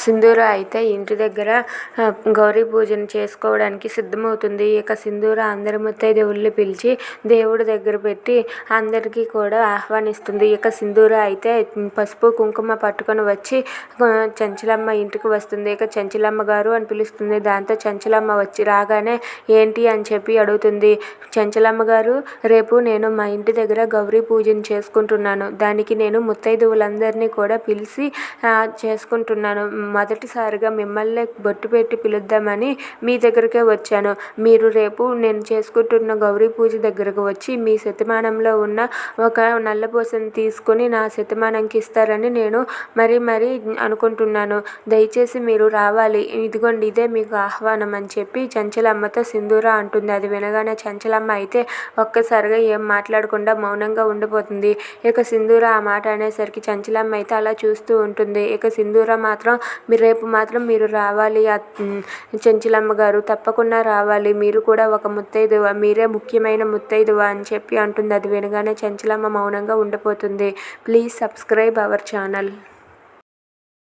సింధూర అయితే ఇంటి దగ్గర గౌరీ పూజను చేసుకోవడానికి సిద్ధమవుతుంది. ఇక సింధూర అందరి ముత్తైదువుల్ని పిలిచి దేవుడి దగ్గర పెట్టి అందరికీ కూడా ఆహ్వానిస్తుంది. ఇక సింధూర అయితే పసుపు కుంకుమ పట్టుకొని వచ్చి చంచలమ్మ ఇంటికి వస్తుంది. ఇక చంచలమ్మ గారు అని పిలుస్తుంది. దాంతో చంచలమ్మ వచ్చి రాగానే ఏంటి అని చెప్పి అడుగుతుంది. చంచలమ్మ గారు, రేపు నేను మా ఇంటి దగ్గర గౌరీ పూజను చేసుకుంటున్నాను. దానికి నేను ముత్తైదువులందరినీ కూడా పిలిచి చేసుకుంటున్నాను. మొదటిసారిగా మిమ్మల్ని బొట్టు పెట్టి పిలుద్దామని మీ దగ్గరికే వచ్చాను. మీరు రేపు నేను చేసుకుంటున్న గౌరీ పూజ దగ్గరకు వచ్చి మీ శతమానంలో ఉన్న ఒక నల్లపూసను తీసుకొని నా శతమానంకి ఇస్తారని నేను మరీ అనుకుంటున్నాను. దయచేసి మీరు రావాలి. ఇదిగోండి, ఇదే మీకు ఆహ్వానం అని చెప్పి చంచలమ్మతో సింధూర అంటుంది. అది వినగానే చంచలమ్మ అయితే ఒక్కసారిగా ఏం మాట్లాడకుండా మౌనంగా ఉండిపోతుంది. ఇక సింధూర ఆ మాట అనేసరికి చంచలమ్మ అయితే అలా చూస్తూ ఉంటుంది. ఇక సింధూర మాత్రం రేపు మాత్రం మీరు రావాలి చంచలమ్మ గారు, తప్పకుండా రావాలి. మీరు కూడా ఒక ముత్తైదువ, మీరే ముఖ్యమైన ముత్తైదువ అని చెప్పి అంటుంది. అది వినగానే చంచలమ్మ మౌనంగా ఉండిపోతుంది. Please subscribe our channel.